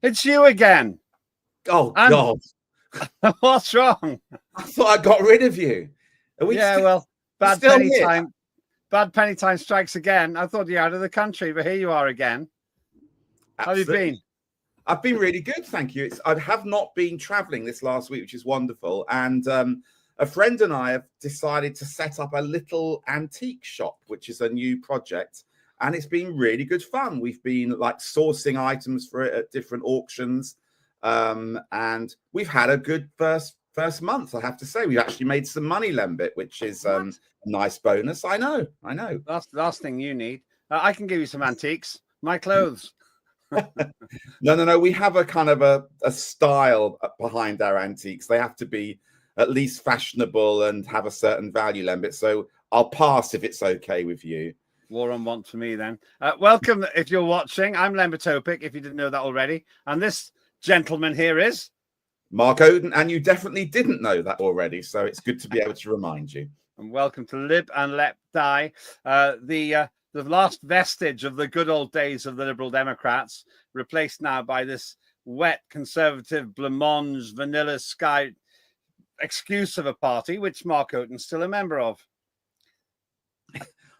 It's you again. Oh, And God. what's wrong? I thought I got rid of you. Bad penny time strikes again. I thought you were out of the country, but here you are again. Absolutely. How have you been? I've been really good, thank you. I have not been traveling this last week, which is wonderful. And a friend and I have decided to set up a little antique shop, which is a new project. And it's been really good fun. We've been like sourcing items for it at different auctions. And we've had a good first month, I have to say. We've actually made some money, Lembit, which is a nice bonus. I know. That's the last thing you need. I can give you some antiques. My clothes. No. We have a kind of a style behind our antiques. They have to be at least fashionable and have a certain value, Lembit. So I'll pass if it's okay with you. War on want for me then. Welcome if you're watching. I'm Lembit Öpik, if you didn't know that already. And this gentleman here is Mark Oaten, and you definitely didn't know that already. So it's good to be able to remind you. And welcome to Lib and Let Die, the last vestige of the good old days of the Liberal Democrats, replaced now by this wet conservative blancmange vanilla sky excuse of a party, which Mark Oaten's still a member of.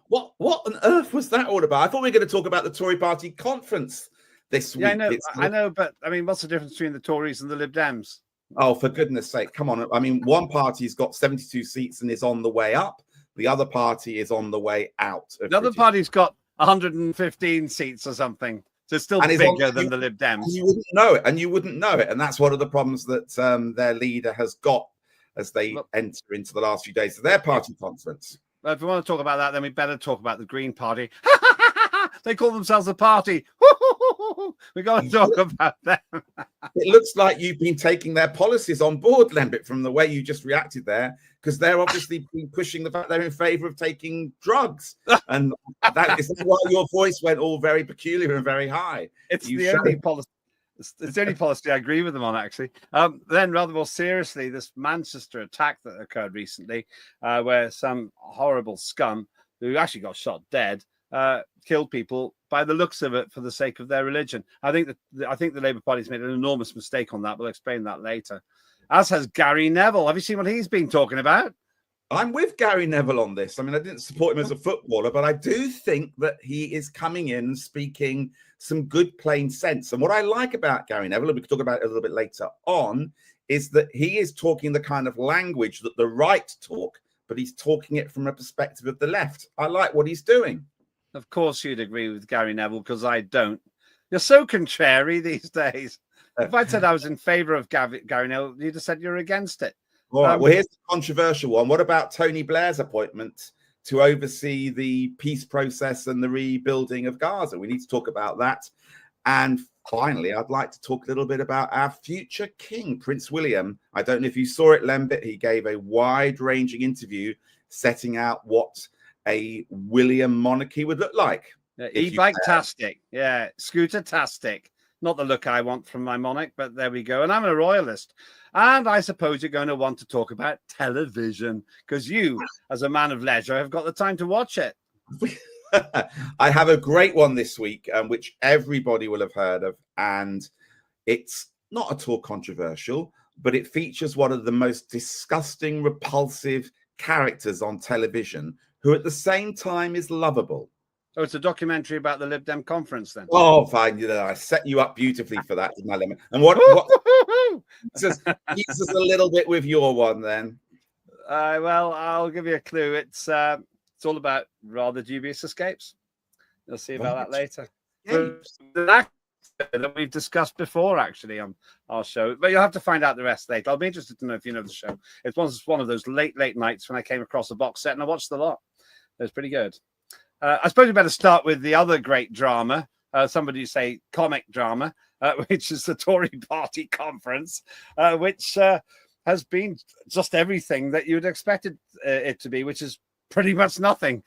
What on earth was that all about? I thought we were going to talk about the Tory party conference this week. Yeah, I know, but I mean, what's the difference between the Tories and the Lib Dems? Oh, for goodness sake, come on. I mean, one party's got 72 seats and is on the way up. The other party is on the way out. The other party's got 115 seats or something. So it's still bigger than the Lib Dems. You wouldn't know it. And that's one of the problems that their leader has got as they enter into the last few days of their party conference. Well, if we want to talk about that, then we better talk about the Green Party. They call themselves a party. We got to talk about them. It looks like you've been taking their policies on board, Lembit, from the way you just reacted there, because they're obviously been pushing the fact they're in favour of taking drugs, and that is why your voice went all very peculiar and very high. It's the only policy. It's the only policy I agree with them on, actually. Then, rather more seriously, this Manchester attack that occurred recently, where some horrible scum who actually got shot dead killed people by the looks of it for the sake of their religion. I think the Labour Party's made an enormous mistake on that. We'll explain that later. As has Gary Neville. Have you seen what he's been talking about? I'm with Gary Neville on this. I mean, I didn't support him as a footballer, but I do think that he is coming in and speaking some good plain sense. And what I like about Gary Neville, and we can talk about it a little bit later on, is that he is talking the kind of language that the right talk, but he's talking it from a perspective of the left. I like what he's doing. Of course you'd agree with Gary Neville, because I don't. You're so contrary these days. If I'd said I was in favour of Gary Neville, you'd have said you're against it. All right, well, here's the controversial one. What about Tony Blair's appointment to oversee the peace process and the rebuilding of Gaza? We need to talk about that. And finally, I'd like to talk a little bit about our future king, Prince William. I don't know if you saw it, Lembit. He gave a wide-ranging interview setting out what a William monarchy would look like. E-bike-tastic. Yeah, scooter-tastic. Not the look I want from my monarch, but there we go. And I'm a royalist. And I suppose you're going to want to talk about television, because you, as a man of leisure, have got the time to watch it. I have a great one this week, which everybody will have heard of. And it's not at all controversial, but it features one of the most disgusting, repulsive characters on television, who at the same time is lovable. Oh, it's a documentary about the Lib Dem conference, then. Oh, fine. I set you up beautifully for that, didn't I, Lemon? And what just keeps us a little bit with your one, then. Well, I'll give you a clue. It's all about rather dubious escapes. You'll see about that later. That we've discussed before, actually, on our show. But you'll have to find out the rest later. I'll be interested to know if you know the show. It was one of those late nights when I came across a box set and I watched the lot. It was pretty good. I suppose we better start with the other great drama, somebody say comic drama, which is the Tory party conference, which has been just everything that you would expect it to be, which is pretty much nothing.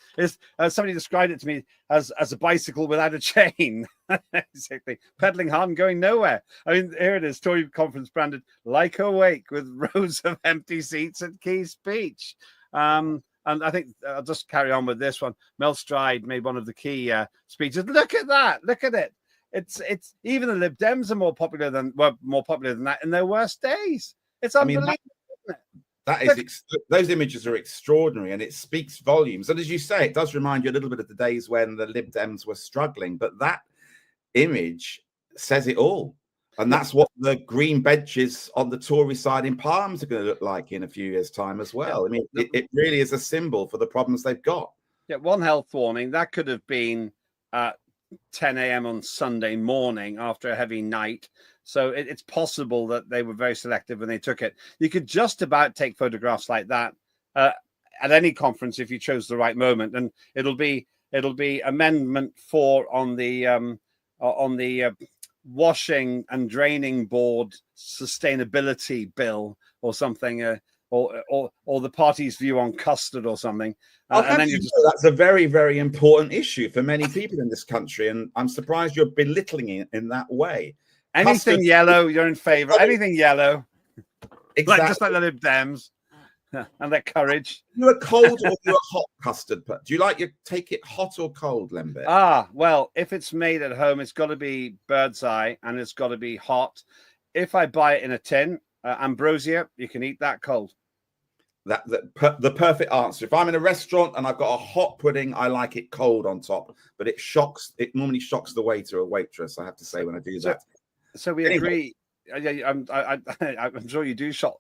Somebody described it to me as a bicycle without a chain, basically pedaling hard and going nowhere. I mean, here it is, Tory conference branded like a wake with rows of empty seats at Key Speech. And I think I'll just carry on with this one. Mel Stride made one of the key speeches. Look at that. Look at it. it's even the Lib Dems are more popular than that in their worst days. It's unbelievable. Isn't it? That is, those images are extraordinary, and it speaks volumes. And as you say, it does remind you a little bit of the days when the Lib Dems were struggling. But that image says it all. And that's what the green benches on the Tory side in Palms are going to look like in a few years' time as well. I mean, it really is a symbol for the problems they've got. Yeah, one health warning. That could have been 10 a.m. on Sunday morning after a heavy night. So it's possible that they were very selective when they took it. You could just about take photographs like that at any conference if you chose the right moment, and it'll be Amendment 4 on the washing and draining board sustainability bill or something, or the party's view on custard or something. And then that's a very, very important issue for many people in this country, and I'm surprised you're belittling it in that way. Anything yellow, you're in favour. Anything yellow, exactly. Just like the Lib Dems and their courage. You're a cold or you're a hot custard? Do you take it hot or cold, Lembit? Well, if it's made at home, it's got to be bird's eye and it's got to be hot. If I buy it in a tin, ambrosia, you can eat that cold. The perfect answer. If I'm in a restaurant and I've got a hot pudding, I like it cold on top, but it normally shocks the waiter or waitress, I have to say, when I do that. So we agree. I'm sure you do shock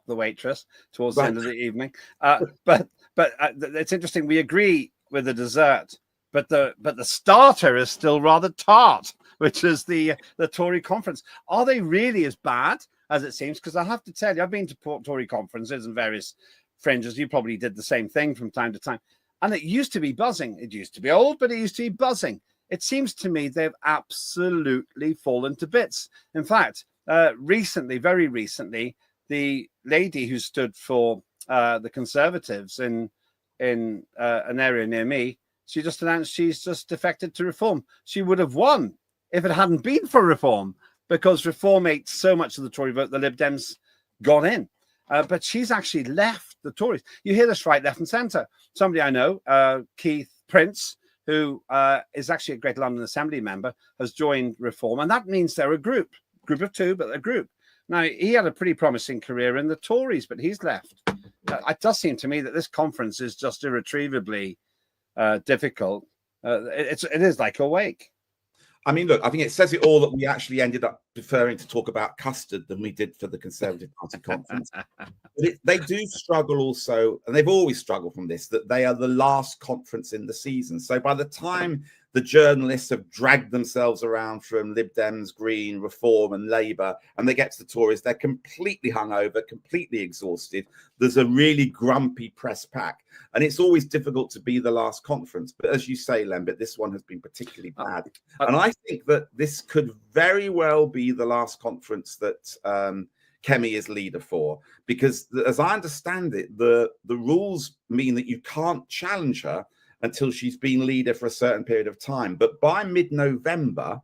the waitress towards the end of the evening. But it's interesting. We agree with the dessert, but the starter is still rather tart, which is the Tory conference. Are they really as bad as it seems? Because I have to tell you, I've been to Tory conferences and various fringes. You probably did the same thing from time to time. And it used to be buzzing. It used to be old, but it used to be buzzing. It seems to me they've absolutely fallen to bits. In fact, very recently, the lady who stood for the Conservatives in an area near me, she just announced she's just defected to Reform. She would have won if it hadn't been for Reform, because Reform ate so much of the Tory vote, the Lib Dems got in. But she's actually left the Tories. You hear this right, left and centre. Somebody I know, Keith Prince, who is actually a Greater London Assembly member, has joined Reform. And that means they're a group of two, but a group. Now, he had a pretty promising career in the Tories, but he's left. It does seem to me that this conference is just irretrievably difficult. It is like a wake. I mean, look, I think it says it all that we actually ended up preferring to talk about custard than we did for the Conservative Party conference. But they do struggle also, and they've always struggled from this, that they are the last conference in the season. So by the time the journalists have dragged themselves around from Lib Dems, Green, Reform and Labour, and they get to the Tories, they're completely hungover, completely exhausted. There's a really grumpy press pack. And it's always difficult to be the last conference. But as you say, Lembit, this one has been particularly bad. And I think that this could very well be the last conference that Kemi is leader for. Because as I understand it, the rules mean that you can't challenge her until she's been leader for a certain period of time. But by mid-November,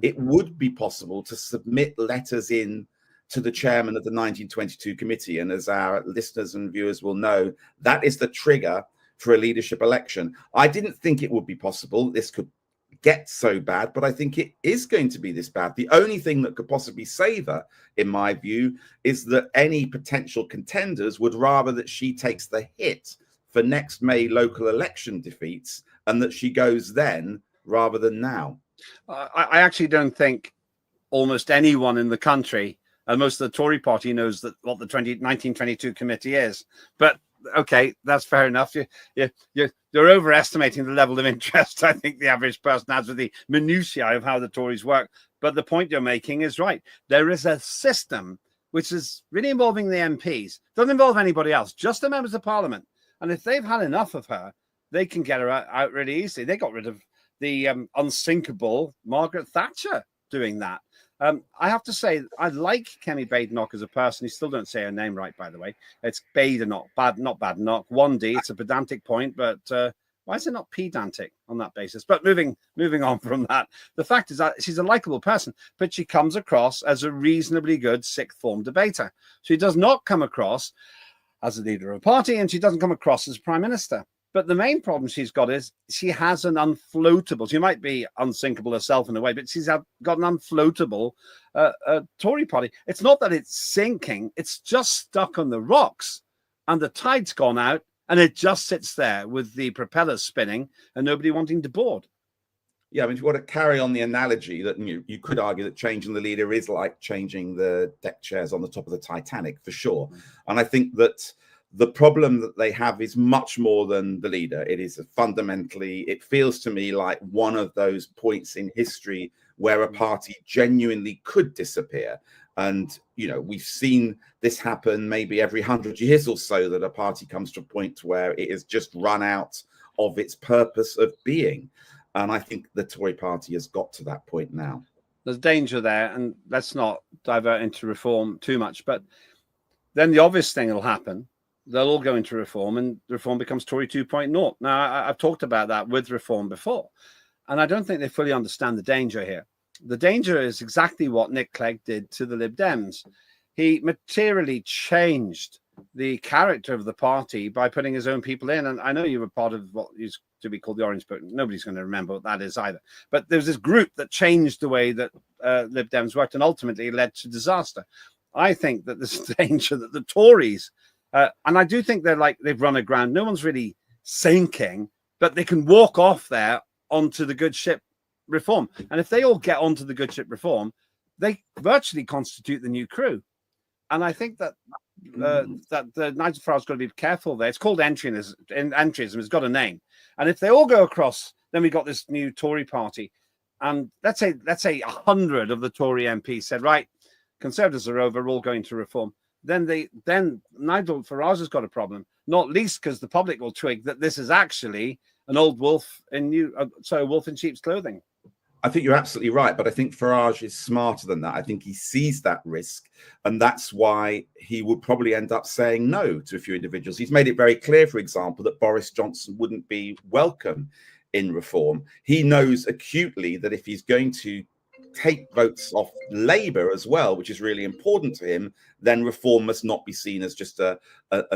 it would be possible to submit letters in to the chairman of the 1922 committee. And as our listeners and viewers will know, that is the trigger for a leadership election. I didn't think it would be possible. This could get so bad, but I think it is going to be this bad. The only thing that could possibly save her, in my view, is that any potential contenders would rather that she takes the hit for next May local election defeats and that she goes then rather than now. I actually don't think almost anyone in the country, and most of the Tory party, knows that what the 1922 committee is. But okay, that's fair enough. You're overestimating the level of interest I think the average person has with the minutiae of how the Tories work. But the point you're making is right. There is a system which is really involving the MPs. Doesn't involve anybody else, just the members of Parliament. And if they've had enough of her, they can get her out really easily. They got rid of the unsinkable Margaret Thatcher doing that. I have to say, I like Kemi Badenoch as a person. You still don't say her name right, by the way. It's Badenoch, not Badenoch. 1D, it's a pedantic point, but why is it not pedantic on that basis? But moving on from that, the fact is that she's a likable person, but she comes across as a reasonably good sixth form debater. She does not come across as a leader of a party, and she doesn't come across as prime minister. But the main problem she's got is she has an unfloatable. She might be unsinkable herself in a way, but she's got an unfloatable Tory party. It's not that it's sinking; it's just stuck on the rocks, and the tide's gone out, and it just sits there with the propellers spinning and nobody wanting to board. Yeah, I mean, if you want to carry on the analogy that you could argue that changing the leader is like changing the deck chairs on the top of the Titanic, for sure. And I think that the problem that they have is much more than the leader. It is fundamentally, it feels to me like one of those points in history where a party genuinely could disappear. And, we've seen this happen maybe every 100 years or so, that a party comes to a point where it has just run out of its purpose of being. And I think the Tory party has got to that point now. There's danger there, and let's not divert into reform too much. But then the obvious thing will happen. They'll all go into reform, and reform becomes Tory 2.0. Now, I've talked about that with reform before, and I don't think they fully understand the danger here. The danger is exactly what Nick Clegg did to the Lib Dems. He materially changed the character of the party by putting his own people in. And I know you were part of what used to be called the Orange Book. Nobody's going to remember what that is either. But there was this group that changed the way that Lib Dems worked and ultimately led to disaster. I think that there's a danger that the Tories, and I do think they've run aground. No one's really sinking, but they can walk off there onto the good ship reform. And if they all get onto the good ship reform, they virtually constitute the new crew. And I think that Nigel Farage's got to be careful there. It's called entryism. It's got a name. And if they all go across, then we got this new Tory party. And let's say 100 of the Tory MPs said, right, Conservatives are over, we're all going to reform. Then Nigel Farage has got a problem, not least because the public will twig that this is actually an old wolf in wolf in sheep's clothing. I think you're absolutely right, but I think Farage is smarter than that. I think he sees that risk, and that's why he would probably end up saying no to a few individuals. He's made it very clear, for example, that Boris Johnson wouldn't be welcome in reform. He knows acutely that if he's going to take votes off Labour as well, which is really important to him, then reform must not be seen as just a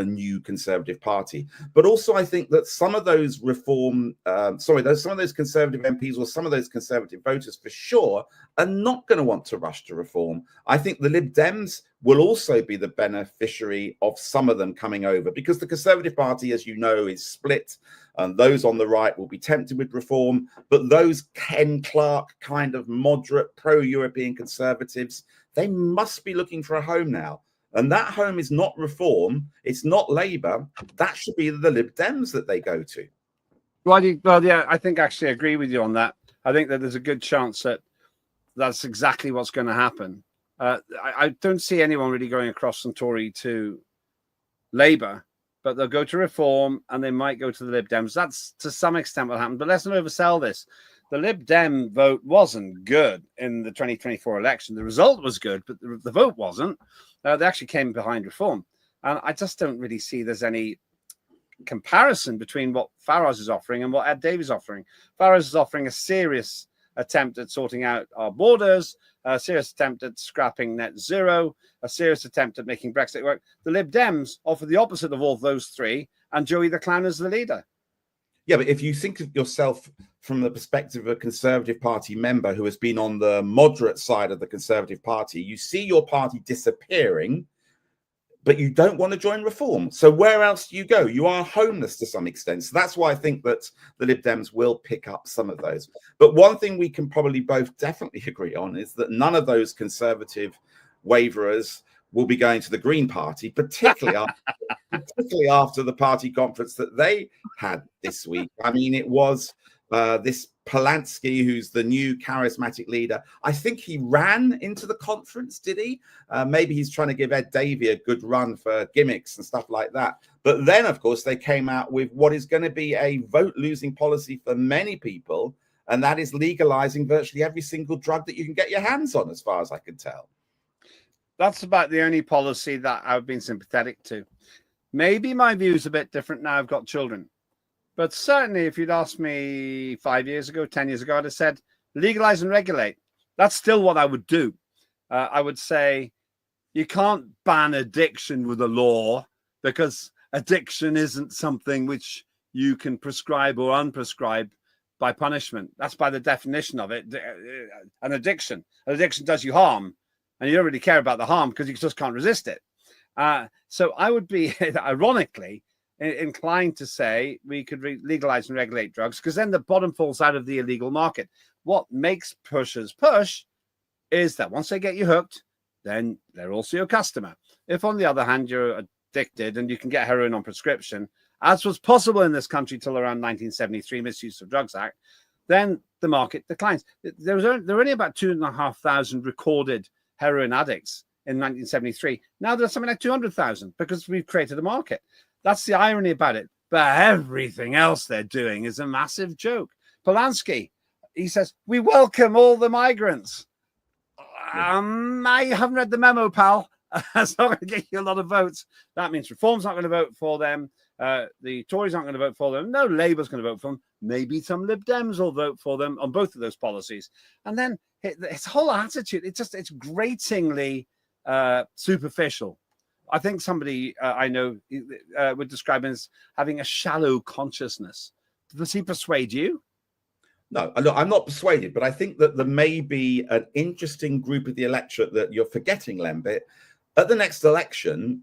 new Conservative party. But also, I think that some of those some of those Conservative MPs or some of those Conservative voters, for sure, are not going to want to rush to reform. I think the Lib Dems will also be the beneficiary of some of them coming over, because the Conservative Party, as you know, is split. And those on the right will be tempted with reform, but those Ken Clarke kind of moderate pro-European Conservatives, they must be looking for a home now. And that home is not reform, it's not Labour. That should be the Lib Dems that they go to. Well, yeah, I think actually I agree with you on that. I think that there's a good chance that that's exactly what's going to happen. I don't see anyone really going across from Tory to Labour, but they'll go to reform and they might go to the Lib Dems. That's to some extent what happened, but let's not oversell this. The Lib Dem vote wasn't good in the 2024 election. The result was good, but the vote wasn't. They actually came behind reform. And I just don't really see there's any comparison between what Farage is offering and what Ed Davey is offering. Farage is offering a serious attempt at sorting out our borders, a serious attempt at scrapping net zero, a serious attempt at making Brexit work. The Lib Dems offer the opposite of all those three, and Joey the Clown is the leader. Yeah, but if you think of yourself from the perspective of a Conservative Party member who has been on the moderate side of the Conservative Party, you see your party disappearing, but you don't want to join reform. So where else do you go? You are homeless to some extent. So that's why I think that the Lib Dems will pick up some of those. But one thing we can probably both definitely agree on is that none of those Conservative waverers will be going to the Green Party, particularly after the party conference that they had this week. I mean, it was this Polanski, who's the new charismatic leader. I think he ran into the conference, did he? Maybe he's trying to give Ed Davey a good run for gimmicks and stuff like that. But then, of course, they came out with what is going to be a vote-losing policy for many people, and that is legalizing virtually every single drug that you can get your hands on, as far as I can tell. That's about the only policy that I've been sympathetic to. Maybe my view is a bit different now I've got children. But certainly if you'd asked me 5 years ago, 10 years ago, I'd have said legalize and regulate. That's still what I would do. I would say you can't ban addiction with a law, because addiction isn't something which you can prescribe or unprescribe by punishment. That's by the definition of it. An addiction. An addiction does you harm, and you don't really care about the harm because you just can't resist it. So I would be, ironically, inclined to say we could legalize and regulate drugs, because then the bottom falls out of the illegal market. What makes pushers push is that once they get you hooked, then they're also your customer. If, on the other hand, you're addicted and you can get heroin on prescription, as was possible in this country till around 1973, Misuse of Drugs Act, then the market declines. There were only about 2,500 recorded heroin addicts in 1973. Now there's something like 200,000 because we've created a market. That's the irony about it. But everything else they're doing is a massive joke. Polanski, he says, we welcome all the migrants. I haven't read the memo, pal. That's not going to get you a lot of votes. That means Reform's not going to vote for them. The Tories aren't going to vote for them. No, Labour's going to vote for them. Maybe some Lib Dems will vote for them on both of those policies. And then its whole attitude, it's gratingly superficial. I think somebody I know would describe him as having a shallow consciousness. Does he persuade you? No, look, I'm not persuaded, but I think that there may be an interesting group of the electorate that you're forgetting, Lembit. At the next election,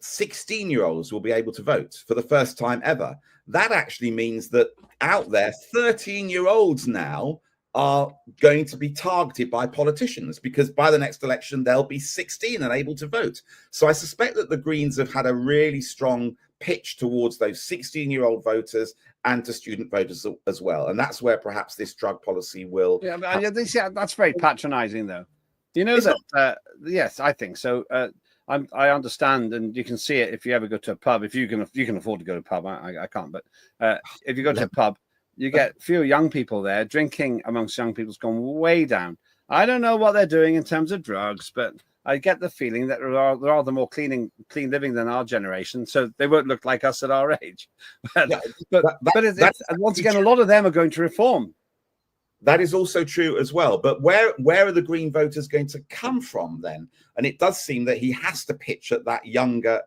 16-year-olds will be able to vote for the first time ever. That actually means that out there, 13-year-olds now are going to be targeted by politicians, because by the next election, they'll be 16 and able to vote. So I suspect that the Greens have had a really strong pitch towards those 16-year-old voters and to student voters as well. And that's where perhaps this drug policy will... Yeah, that's very patronizing, though. You know yes, I think so. I understand, and you can see it if you ever go to a pub. If you can afford to go to a pub, I can't. But if you go to a pub, you get fewer young people there. Drinking amongst young people's gone way down. I don't know what they're doing in terms of drugs, but I get the feeling that they're rather more clean living than our generation, so they won't look like us at our age. But once again, a lot of them are going to reform. That is also true as well. But where are the Green voters going to come from then? And it does seem that he has to pitch at that younger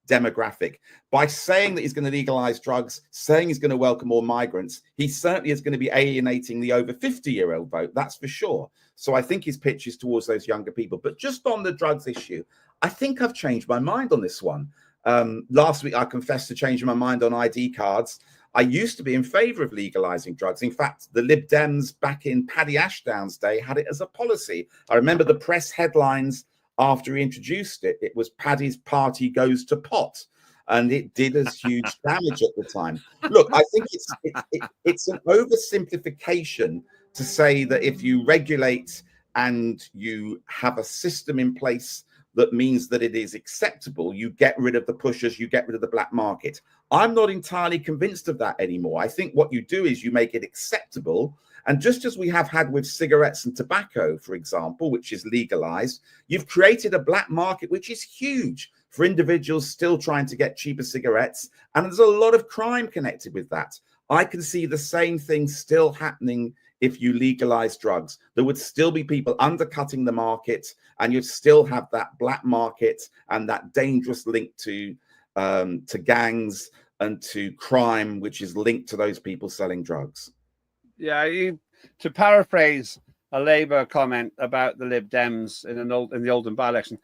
demographic. By saying that he's going to legalize drugs, saying he's going to welcome more migrants, he certainly is going to be alienating the over 50-year-old vote. That's for sure. So I think his pitch is towards those younger people. But just on the drugs issue, I think I've changed my mind on this one. Last week, I confessed to changing my mind on ID cards. I used to be in favor of legalizing drugs. In fact, the Lib Dems back in Paddy Ashdown's day had it as a policy. I remember the press headlines after he introduced it. It was Paddy's party goes to pot. And it did us huge damage at the time. Look, I think it's an oversimplification to say that if you regulate and you have a system in place that means that it is acceptable, you get rid of the pushers, you get rid of the black market. I'm not entirely convinced of that anymore. I think what you do is you make it acceptable. And just as we have had with cigarettes and tobacco, for example, which is legalized, you've created a black market, which is huge for individuals still trying to get cheaper cigarettes. And there's a lot of crime connected with that. I can see the same thing still happening if you legalize drugs. There would still be people undercutting the market, and you'd still have that black market and that dangerous link to gangs and to crime, which is linked to those people selling drugs. Yeah, to paraphrase a Labour comment about the Lib Dems in the Oldham by-election,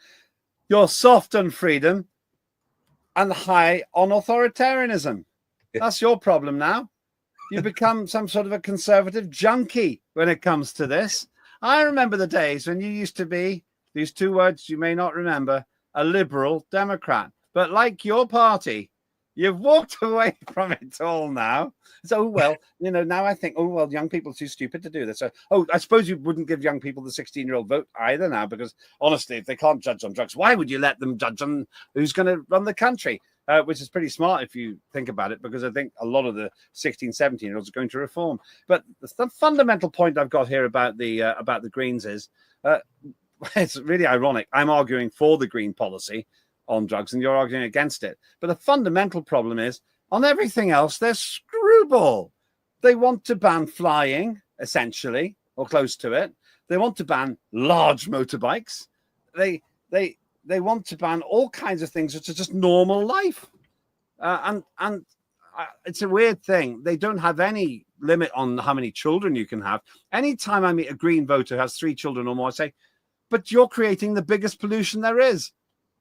you're soft on freedom and high on authoritarianism. That's your problem now. You become some sort of a conservative junkie when it comes to this. I remember the days when you used to be, these two words you may not remember, a liberal Democrat. But like your party, you've walked away from it all now. So, well, now I think, young people are too stupid to do this. So, I suppose you wouldn't give young people the 16-year-old vote either now, because honestly, if they can't judge on drugs, why would you let them judge on who's going to run the country? Which is pretty smart if you think about it, because I think a lot of the 16, 17-year-olds are going to reform. But the fundamental point I've got here about the Greens is it's really ironic. I'm arguing for the Green policy on drugs and you're arguing against it. But the fundamental problem is on everything else, they're screwball. They want to ban flying, essentially, or close to it. They want to ban large motorbikes. They want to ban all kinds of things which are just normal life. And it's a weird thing. They don't have any limit on how many children you can have. Anytime I meet a Green voter who has 3 children or more, I say, but you're creating the biggest pollution there is.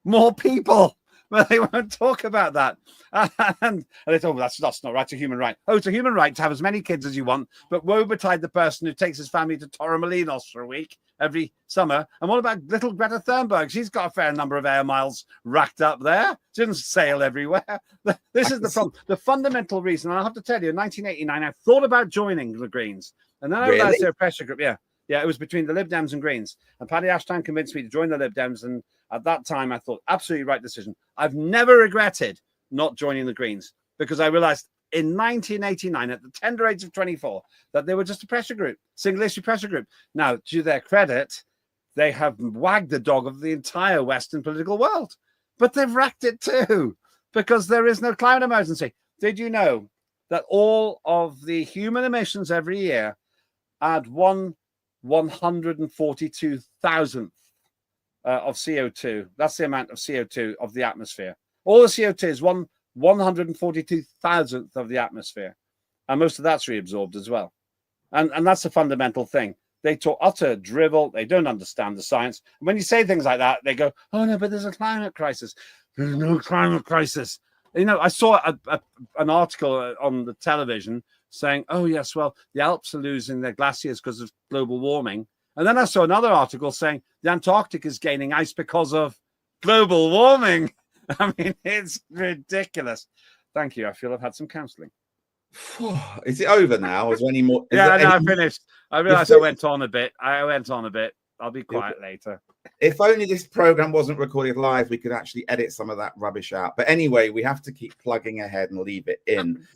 More people. Well, they won't talk about that. And they thought, well, that's not right. It's a human right. Oh, it's a human right to have as many kids as you want, but woe betide the person who takes his family to Torremolinos for a week every summer. And what about little Greta Thunberg? She's got a fair number of air miles racked up there. She doesn't sail everywhere. This is the problem. The fundamental reason, and I have to tell you, in 1989, I thought about joining the Greens. And then I realized they're a pressure group. Yeah, it was between the Lib Dems and Greens. And Paddy Ashton convinced me to join the Lib Dems. And at that time, I thought, absolutely right decision. I've never regretted not joining the Greens because I realized in 1989, at the tender age of 24, that they were just a pressure group, single issue pressure group. Now, to their credit, they have wagged the dog of the entire Western political world, but they've wrecked it too because there is no climate emergency. Did you know that all of the human emissions every year add 142,000th of CO2? That's the amount of CO2 of the atmosphere. All the CO2 is 142,000th of the atmosphere, and most of that's reabsorbed as well. And that's a fundamental thing. They talk utter drivel. They don't understand the science. And when you say things like that, they go, "Oh no, but there's a climate crisis." There's no climate crisis. You know, I saw an article on the television saying, "Oh yes, well, the Alps are losing their glaciers because of global warming." And then I saw another article saying the Antarctic is gaining ice because of global warming. I mean, it's ridiculous. Thank you. I feel I've had some counselling. Is it over now? Is there any more? I finished. I realised I went on a bit. I'll be quiet later. If only this program wasn't recorded live, we could actually edit some of that rubbish out. But anyway, we have to keep plugging ahead and leave it in.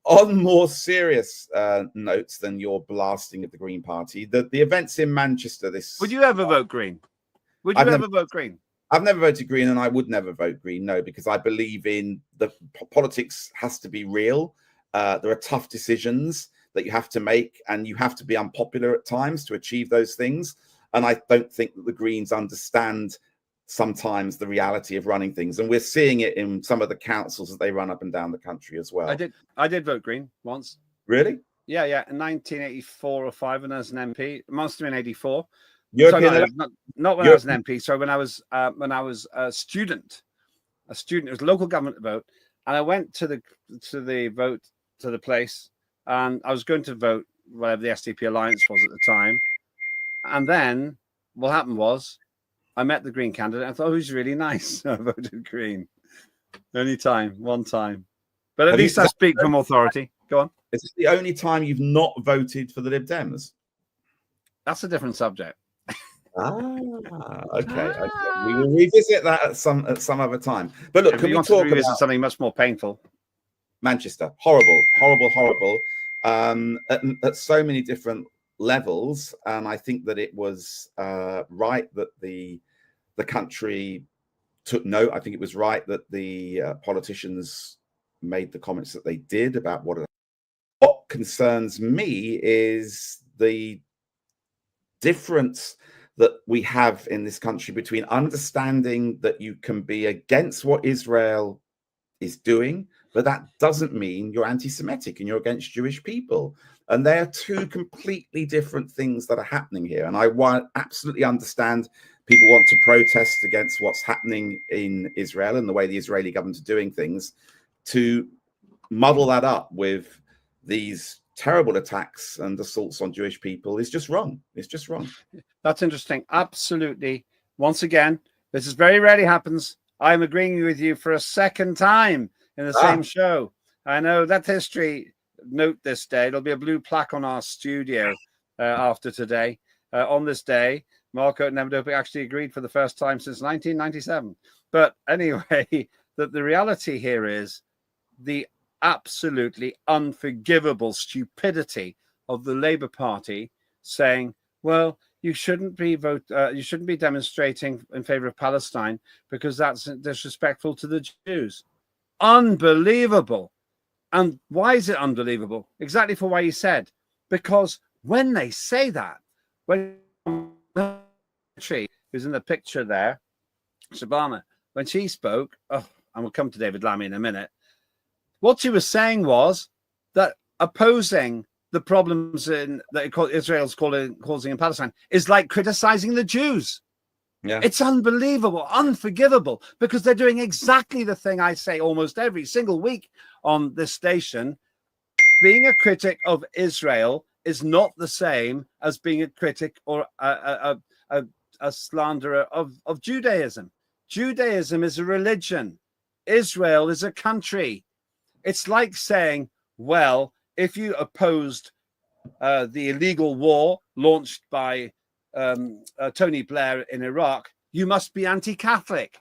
On more serious notes than your blasting of the Green Party, the events in Manchester this... Would you ever vote Green? Would you ever vote Green? I've never voted Green, and I would never vote Green, no, because I believe in the politics has to be real. There are tough decisions that you have to make, and you have to be unpopular at times to achieve those things. And I don't think that the Greens understand sometimes the reality of running things, and we're seeing it in some of the councils that they run up and down the country as well. I did vote Green once. Really? Yeah, in 1984 or 5, and as an MP. It must have been 84. Not when I was an MP. So when I was a student. It was a local government vote, and I went to the place, and I was going to vote whatever the SDP alliance was at the time. And then what happened was I met the Green candidate. I thought, oh, he's really nice. I voted Green. One time. But at least I speak from authority. Go on. Is this the only time you've not voted for the Lib Dems? That's a different subject. Okay. We will revisit that at some other time. But look, can we talk about something much more painful? Manchester? Horrible. At so many different levels, and I think that it was right that the country took note. I think it was right that the politicians made the comments that they did about what concerns me is the difference that we have in this country between understanding that you can be against what Israel is doing, but that doesn't mean you're anti-Semitic and you're against Jewish people. And they are two completely different things that are happening here. And I absolutely understand people want to protest against what's happening in Israel and the way the Israeli government are doing things. To muddle that up with these terrible attacks and assaults on Jewish people is just wrong. It's just wrong. That's interesting. Absolutely. Once again, this is very rarely happens. I'm agreeing with you for a second time in the same show. I know that history. Note this day. There'll be a blue plaque on our studio after today. On this day, Mark, Oaten and Öpik actually agreed for the first time since 1997. But anyway, the reality here is the absolutely unforgivable stupidity of the Labour Party saying, well, you shouldn't be demonstrating in favor of Palestine because that's disrespectful to the Jews. Unbelievable. And why is it unbelievable? Exactly for what you said. Because when they say that, when who's in the picture there, Obama, when she spoke, and we'll come to David Lammy in a minute, what she was saying was that opposing the problems that Israel's causing in Palestine is like criticizing the Jews. Yeah. It's unbelievable, unforgivable, because they're doing exactly the thing I say almost every single week on this station. Being a critic of Israel is not the same as being a critic or a slanderer of Judaism. Judaism is a religion. Israel is a country. It's like saying, well, if you opposed the illegal war launched by Tony Blair in Iraq, you must be anti-Catholic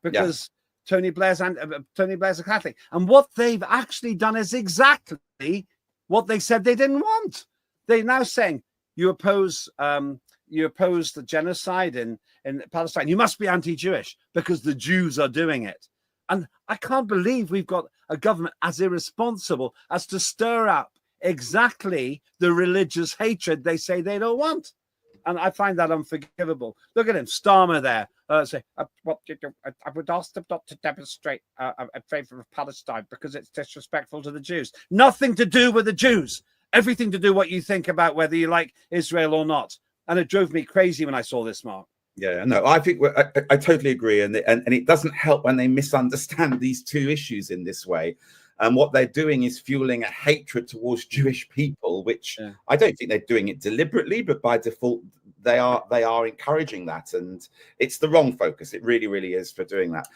because Tony Blair's a Catholic. And what they've actually done is exactly what they said they didn't want. They're now saying you oppose the genocide in Palestine. You must be anti-Jewish because the Jews are doing it. And I can't believe we've got a government as irresponsible as to stir up exactly the religious hatred they say they don't want. And I find that unforgivable. Look at him, Starmer there. Say, I would ask them not to demonstrate in favor of Palestine because it's disrespectful to the Jews. Nothing to do with the Jews. Everything to do what you think about whether you like Israel or not. And it drove me crazy when I saw this, Mark. Yeah, no, I think I totally agree. And it doesn't help when they misunderstand these two issues in this way. And what they're doing is fueling a hatred towards Jewish people, which I don't think they're doing it deliberately, but by default, they are encouraging that. And it's the wrong focus. It really, really is for doing that.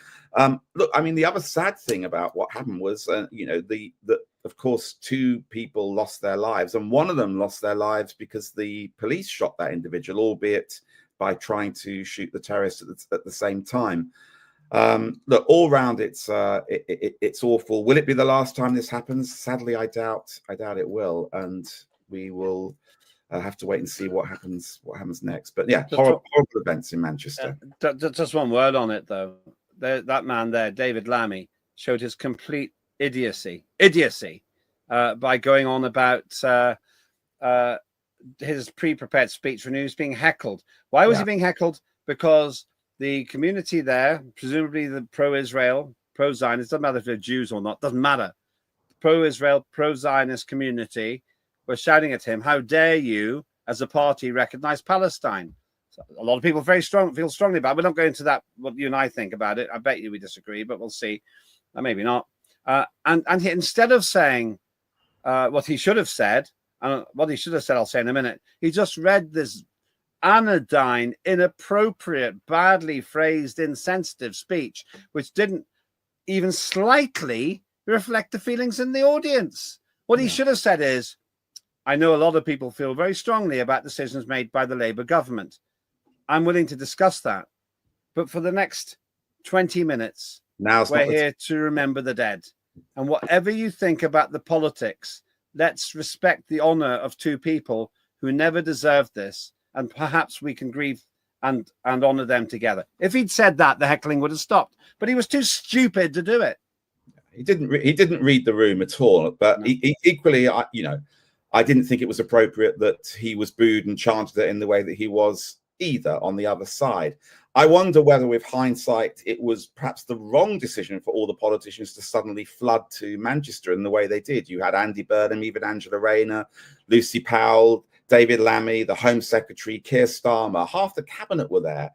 Look, I mean, the other sad thing about what happened was, of course, two people lost their lives. And one of them lost their lives because the police shot that individual, albeit by trying to shoot the terrorist at the same time. Look, all round, it's awful. Will it be the last time this happens? Sadly, I doubt it will, and we will have to wait and see what happens next. But yeah, horrible events in Manchester. Just one word on it, though. That man there, David Lammy, showed his complete idiocy by going on about his pre-prepared speech when he was being heckled. Why was he being heckled? Because the community there, presumably the pro-Israel, pro-Zionist, doesn't matter if they're Jews or not, doesn't matter. Pro-Israel, pro-Zionist community were shouting at him, how dare you, as a party, recognize Palestine? So a lot of people feel strongly about it. We're not going into that, what you and I think about it. I bet you we disagree, but we'll see. Maybe not. And he, instead of saying what he should have said, what he should have said, I'll say in a minute, he just read this anodyne, inappropriate, badly phrased, insensitive speech, which didn't even slightly reflect the feelings in the audience. What he should have said is, I know a lot of people feel very strongly about decisions made by the Labour government. I'm willing to discuss that. But for the next 20 minutes, we're here to remember the dead. And whatever you think about the politics, let's respect the honour of two people who never deserved this. And perhaps we can grieve and honour them together. If he'd said that, the heckling would have stopped. But he was too stupid to do it. He didn't read the room at all. But equally, I didn't think it was appropriate that he was booed and chanted it in the way that he was either on the other side. I wonder whether, with hindsight, it was perhaps the wrong decision for all the politicians to suddenly flood to Manchester in the way they did. You had Andy Burnham, even Angela Rayner, Lucy Powell, David Lammy, the Home Secretary, Keir Starmer, half the cabinet were there.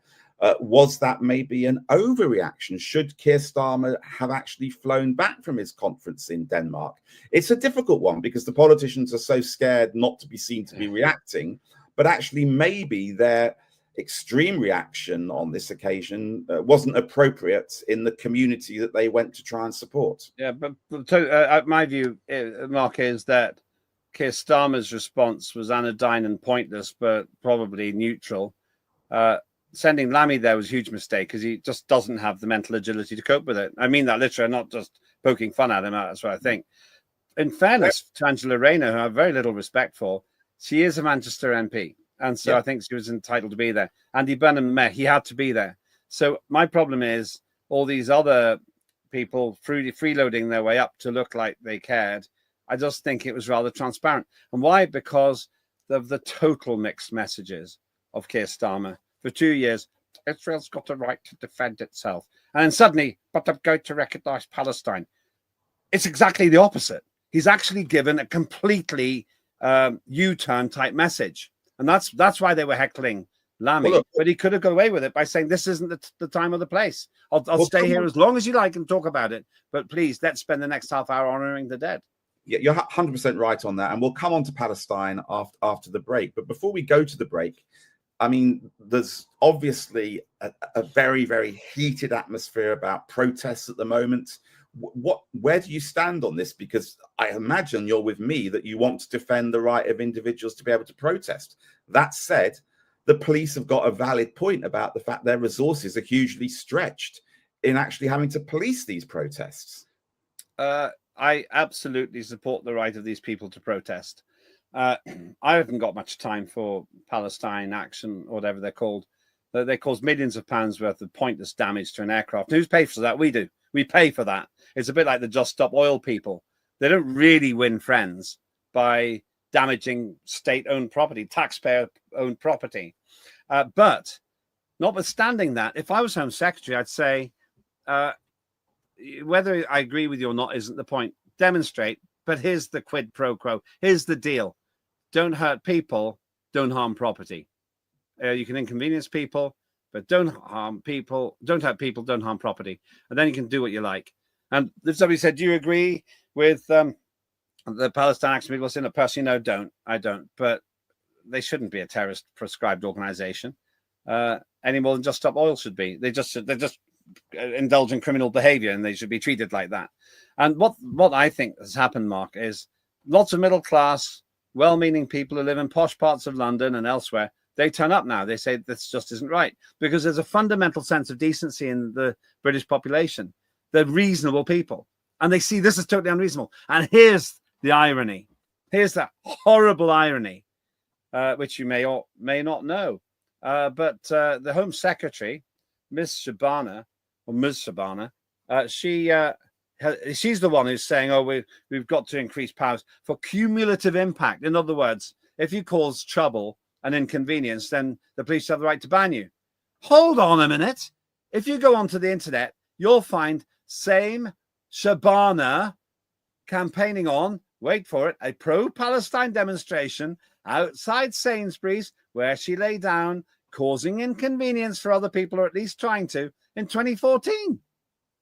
Was that maybe an overreaction? Should Keir Starmer have actually flown back from his conference in Denmark? It's a difficult one because the politicians are so scared not to be seen to be reacting, but actually maybe their extreme reaction on this occasion wasn't appropriate in the community that they went to try and support. Yeah, but my view, Mark, is that Keir Starmer's response was anodyne and pointless, but probably neutral. Sending Lammy there was a huge mistake because he just doesn't have the mental agility to cope with it. I mean that literally, not just poking fun at him. That's what I think. In fairness to Angela Rayner, who I have very little respect for, she is a Manchester MP. And so I think she was entitled to be there. Andy Burnham, he had to be there. So my problem is all these other people freeloading their way up to look like they cared. I just think it was rather transparent. And why? Because of the total mixed messages of Keir Starmer. For 2 years, Israel's got a right to defend itself. And then suddenly, but I'm going to recognize Palestine. It's exactly the opposite. He's actually given a completely U-turn type message. And that's why they were heckling Lammy. Well, but he could have got away with it by saying, this isn't the time or the place. I'll stay here as long as you like and talk about it. But please, let's spend the next half hour honoring the dead. Yeah, you're 100% right on that. And we'll come on to Palestine after the break. But before we go to the break, I mean, there's obviously a very, very heated atmosphere about protests at the moment. Where do you stand on this? Because I imagine you're with me that you want to defend the right of individuals to be able to protest. That said, the police have got a valid point about the fact their resources are hugely stretched in actually having to police these protests. I absolutely support the right of these people to protest. I haven't got much time for Palestine Action, or whatever they're called. They cause millions of pounds worth of pointless damage to an aircraft. Who's paid for that? We do. We pay for that. It's a bit like the Just Stop Oil people. They don't really win friends by damaging state-owned property, taxpayer-owned property. But notwithstanding that, if I was Home Secretary, I'd say whether I agree with you or not isn't the point. Demonstrate, but here's the quid pro quo. Here's the deal. Don't hurt people, don't harm property. You can inconvenience people, but don't harm people. Don't hurt people, don't harm property. And then you can do what you like. And if somebody said, do you agree with the Palestine Action people? Saying, personally, no, don't. I don't. But they shouldn't be a terrorist prescribed organization any more than Just Stop Oil should be. They're just indulge in criminal behavior, and they should be treated like that. And what I think has happened, Mark, is lots of middle class, well-meaning people who live in posh parts of London and elsewhere, they turn up now. They say this just isn't right, because there's a fundamental sense of decency in the British population. They're reasonable people, and they see this is totally unreasonable. And here's the irony. Here's the horrible irony, which you may or may not know. But the Home Secretary, Ms. Shabana, she's the one who's saying, oh, we've got to increase powers for cumulative impact. In other words, if you cause trouble and inconvenience, then the police have the right to ban you. Hold on a minute. If you go onto the internet, you'll find same Shabana campaigning on, wait for it, a pro-Palestine demonstration outside Sainsbury's, where she lay down, causing inconvenience for other people, or at least trying to, in 2014.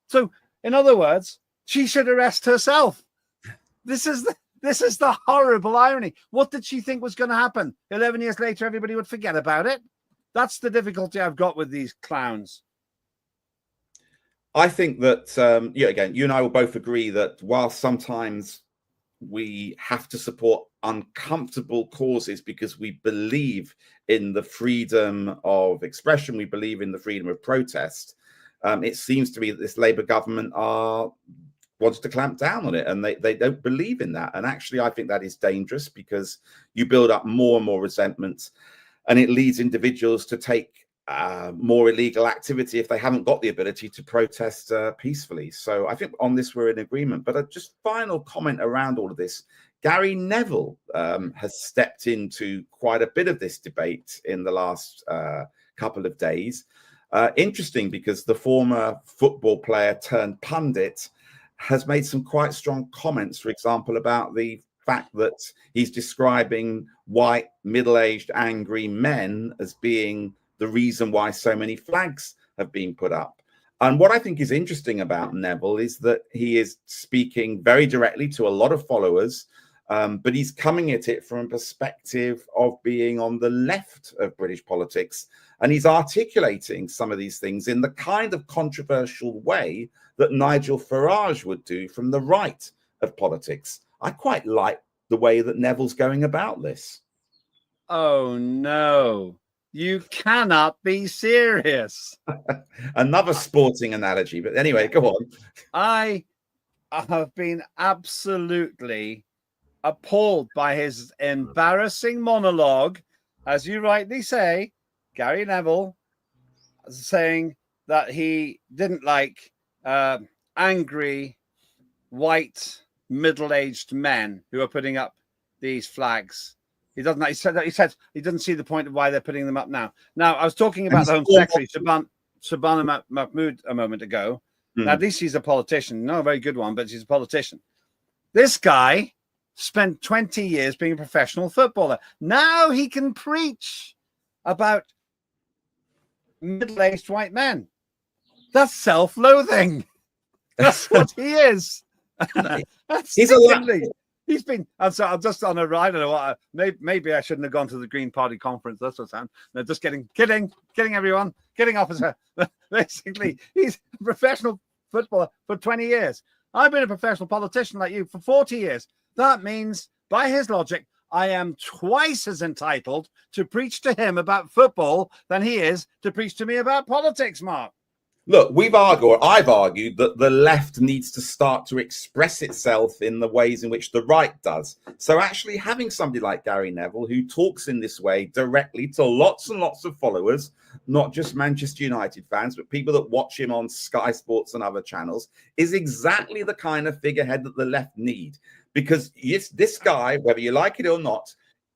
So, in other words, she should arrest herself. This is the horrible irony. What did she think was going to happen? 11 years later, everybody would forget about it. That's the difficulty I've got with these clowns. I think that, again, you and I will both agree that while sometimes we have to support uncomfortable causes because we believe in the freedom of expression, we believe in the freedom of protest, it seems to me that this Labour government wants to clamp down on it, and they don't believe in that. And actually, I think that is dangerous, because you build up more and more resentment, and it leads individuals to take more illegal activity if they haven't got the ability to protest peacefully. So I think on this we're in agreement. But just final comment around all of this. Gary Neville has stepped into quite a bit of this debate in the last couple of days. Interesting, because the former football player turned pundit has made some quite strong comments, for example, about the fact that he's describing white, middle-aged, angry men as being the reason why so many flags have been put up. And what I think is interesting about Neville is that he is speaking very directly to a lot of followers, but he's coming at it from a perspective of being on the left of British politics. And he's articulating some of these things in the kind of controversial way that Nigel Farage would do from the right of politics. I quite like the way that Neville's going about this. Oh, no. You cannot be serious. Another sporting analogy. But anyway, go on. I have been absolutely appalled by his embarrassing monologue. As you rightly say, Gary Neville saying that he didn't like angry, white, middle-aged men who are putting up these flags. He doesn't. He said he doesn't see the point of why they're putting them up now. Now, I was talking about the Home Secretary, Shabana Mahmood, a moment ago. Now, at least she's a politician. Not a very good one, but she's a politician. This guy spent 20 years being a professional footballer. Now he can preach about middle-aged white men. That's self-loathing. That's what he is. He's He's been. I'm just on a ride. I don't know what. Maybe I shouldn't have gone to the Green Party conference. That's what's happening. No, just kidding, everyone, kidding, officer. Basically, he's a professional footballer for 20 years. I've been a professional politician like you for 40 years. That means, by his logic, I am twice as entitled to preach to him about football than he is to preach to me about politics, Mark. Look, I've argued that the left needs to start to express itself in the ways in which the right does. So actually having somebody like Gary Neville who talks in this way directly to lots and lots of followers, not just Manchester United fans, but people that watch him on Sky Sports and other channels, is exactly the kind of figurehead that the left need. Because yes, this guy, whether you like it or not,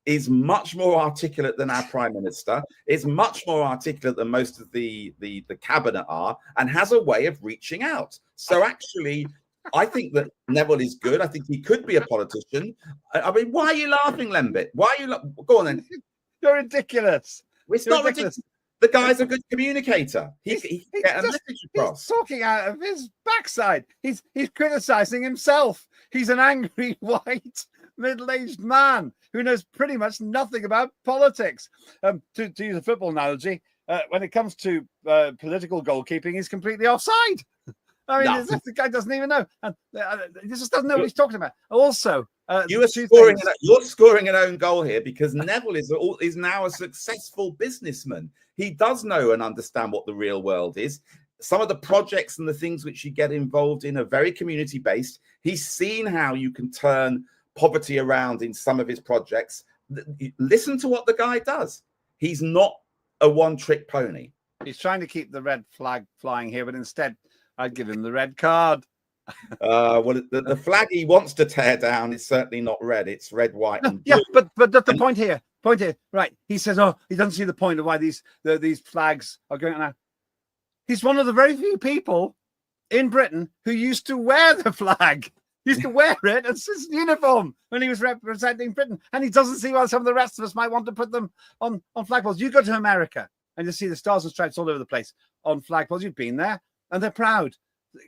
is much more articulate than our prime minister, is much more articulate than most of the cabinet are, and has a way of reaching out. So actually, I think that Neville is good. I think he could be a politician. I mean, why are you laughing, Lembit? Why are you go on then? You're ridiculous. It's not ridiculous. The guy's a good communicator. He can get a message across. He's talking out of his backside. He's criticizing himself. He's an angry white middle-aged man who knows pretty much nothing about politics. To use a football analogy, when it comes to political goalkeeping, he's completely offside. I mean, the guy doesn't even know. He just doesn't know what he's talking about. Also, you're scoring an own goal here because Neville is now a successful businessman. He does know and understand what the real world is. Some of the projects and the things which you get involved in are very community-based. He's seen how you can turn poverty around in some of his projects. Listen to what the guy does. He's not a one-trick pony. He's trying to keep the red flag flying here, but instead I'd give him the red card. Well, the flag he wants to tear down is certainly not red. It's red, white, and blue. Yeah, but the point here, right? He says, "Oh, he doesn't see the point of why these flags are going on now." He's one of the very few people in Britain who used to wear the flag. He used to wear it as his uniform when he was representing Britain, and he doesn't see why some of the rest of us might want to put them on flagpoles. You go to America and you see the stars and stripes all over the place on flagpoles. You've been there, and they're proud.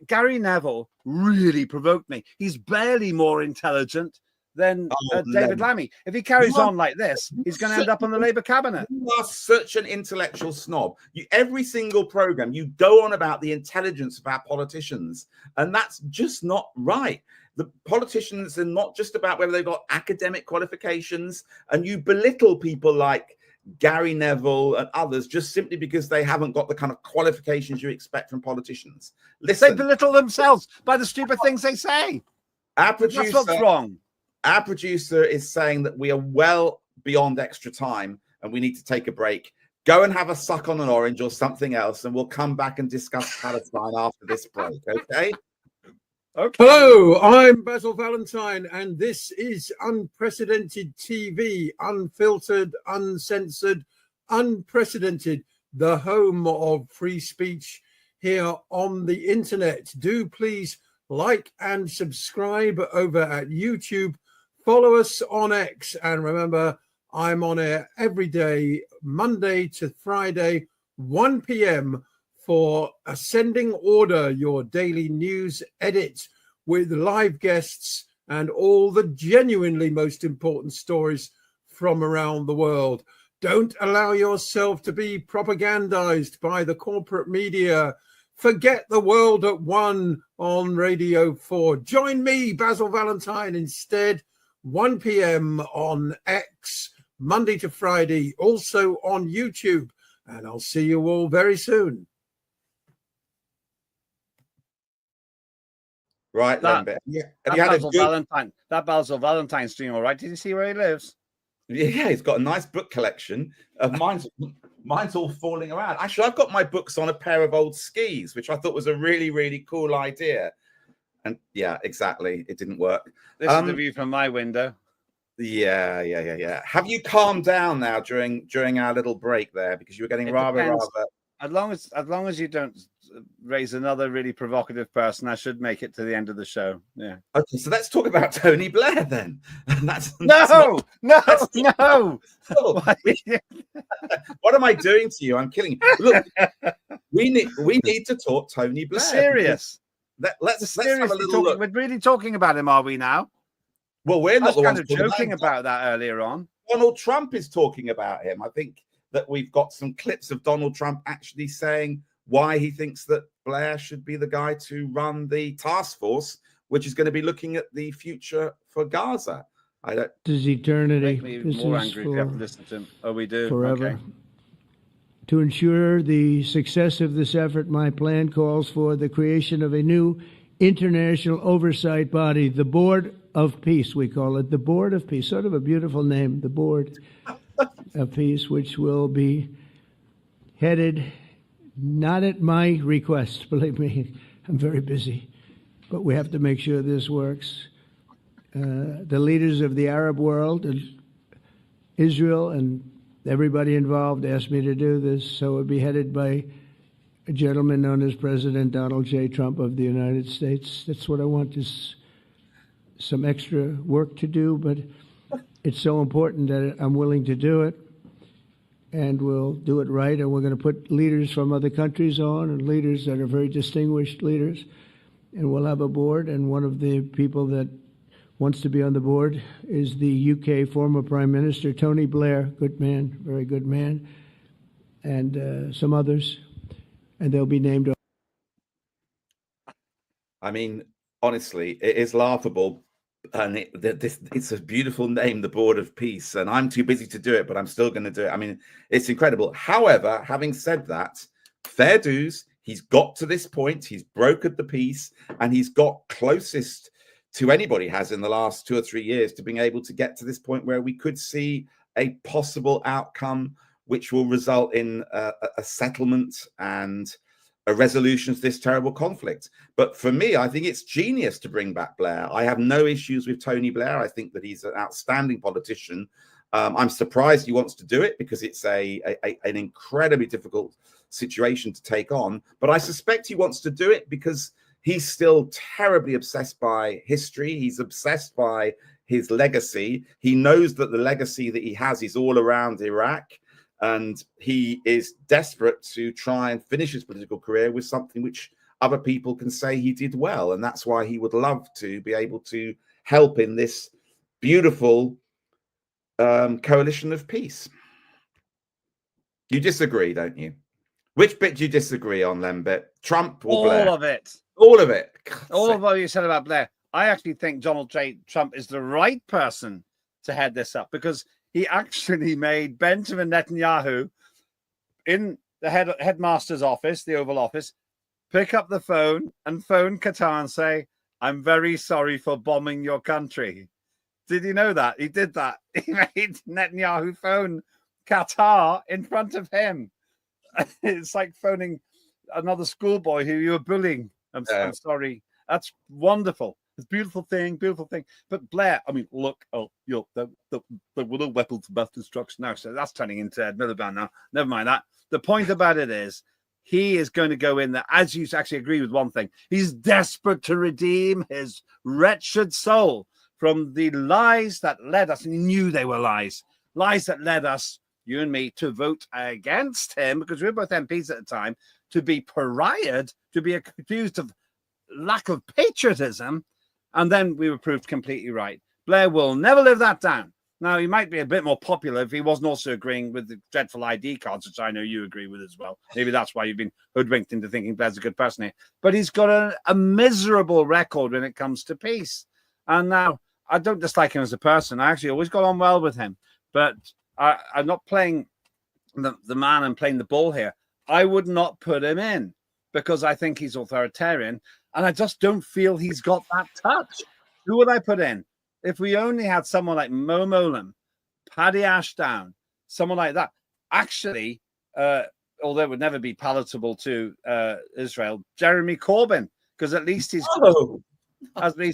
Gary Neville really provoked me. He's barely more intelligent than David Lammy. If he carries on like this, he's going to end up on the Labour cabinet. You are such an intellectual snob. Every single program, you go on about the intelligence of our politicians, and that's just not right. The politicians are not just about whether they've got academic qualifications, and you belittle people like Gary Neville and others just simply because they haven't got the kind of qualifications you expect from politicians. Listen, they belittle themselves by the stupid things they say. Our producer, that's what's wrong. Our producer is saying that we are well beyond extra time and we need to take a break. Go and have a suck on an orange or something else, and we'll come back and discuss Palestine after this break, okay? Okay. Hello, I'm Basil Valentine, and this is Unprecedented TV, unfiltered, uncensored, unprecedented, the home of free speech here on the internet. Do please like and subscribe over at YouTube. Follow us on X, and remember, I'm on air every day, Monday to Friday, 1 p.m. for Ascending Order, your daily news edit with live guests and all the genuinely most important stories from around the world. Don't allow yourself to be propagandized by the corporate media. Forget the world at one on Radio 4. Join me, Basil Valentine, instead, 1 p.m. on X, Monday to Friday, also on YouTube. And I'll see you all very soon. Right, Lembit. That Basil Valentine's doing all right. Did you see where he lives? Yeah, he's got a nice book collection. Mine's all falling around. Actually, I've got my books on a pair of old skis, which I thought was a really, really cool idea. And yeah, exactly. It didn't work. This is the view from my window. Yeah. Have you calmed down now during our little break there? Because you were getting rather. As long as you don't raise another really provocative person, I should make it to the end of the show. Yeah. Okay, so let's talk about Tony Blair then. That's no. What am I doing to you? I'm killing you. Look, we need to talk Tony Blair. Serious. Let's have a little look. We're really talking about him, are we now? Well, we're not the ones joking about that earlier on. Donald Trump is talking about him. I think that we've got some clips of Donald Trump actually saying why he thinks that Blair should be the guy to run the task force, which is going to be looking at the future for Gaza. This is eternity. Make me more angry if you have to listen to him. Oh, we do. Forever. Okay. To ensure the success of this effort, my plan calls for the creation of a new international oversight body, the Board of Peace, we call it, the Board of Peace, sort of a beautiful name, the Board of Peace, which will be headed, not at my request, believe me, I'm very busy, but we have to make sure this works. The leaders of the Arab world and Israel and everybody involved asked me to do this, so it would be headed by a gentleman known as President Donald J. Trump of the United States. That's what I want, is some extra work to do, but it's so important that I'm willing to do it, and we'll do it right, and we're going to put leaders from other countries on, and leaders that are very distinguished leaders, and we'll have a board, and one of the people that wants to be on the board is the UK former Prime Minister, Tony Blair, good man, very good man, and some others, and they'll be named. I mean, honestly, it is laughable, and it's a beautiful name, the Board of Peace, and I'm too busy to do it, but I'm still going to do it. I mean, it's incredible. However, having said that, fair dues, he's got to this point, he's brokered the peace, and he's got closest to anybody has in the last 2 or 3 years to being able to get to this point where we could see a possible outcome which will result in a settlement and a resolution to this terrible conflict. But for me, I think it's genius to bring back Blair. I have no issues with Tony Blair. I think that he's an outstanding politician. I'm surprised he wants to do it because it's an incredibly difficult situation to take on. But I suspect he wants to do it because he's still terribly obsessed by history. He's obsessed by his legacy. He knows that the legacy that he has is all around Iraq. And he is desperate to try and finish his political career with something which other people can say he did well. And that's why he would love to be able to help in this beautiful coalition of peace. You disagree, don't you? Which bit do you disagree on, Lembit? Trump or Blair? All of it. All of it. All of what you said about Blair. I actually think Donald J. Trump is the right person to head this up because he actually made Benjamin Netanyahu in the headmaster's office, the Oval Office, pick up the phone and phone Qatar and say, "I'm very sorry for bombing your country." Did you know that? He did that. He made Netanyahu phone Qatar in front of him. It's like phoning another schoolboy who you were bullying. I'm sorry. That's wonderful. It's a beautiful thing, beautiful thing. But Blair, I mean, look, the weapons of mass destruction now. So that's turning into Ed Miliband now. Never mind that. The point about it is he is going to go in there, as you actually agree with one thing. He's desperate to redeem his wretched soul from the lies that led us, and he knew they were lies that led us, you and me, to vote against him, because we were both MPs at the time, to be pariahed, to be accused of lack of patriotism, and then we were proved completely right. Blair will never live that down. Now, he might be a bit more popular if he wasn't also agreeing with the dreadful ID cards, which I know you agree with as well. Maybe that's why you've been hoodwinked into thinking Blair's a good person here. But he's got a miserable record when it comes to peace. And now, I don't dislike him as a person. I actually always got on well with him. But I'm not playing the man and playing the ball here. I would not put him in because I think he's authoritarian. And I just don't feel he's got that touch. Who would I put in? If we only had someone like Mo Molam, Paddy Ashdown, someone like that, actually, although it would never be palatable to Israel, Jeremy Corbyn, because at least he's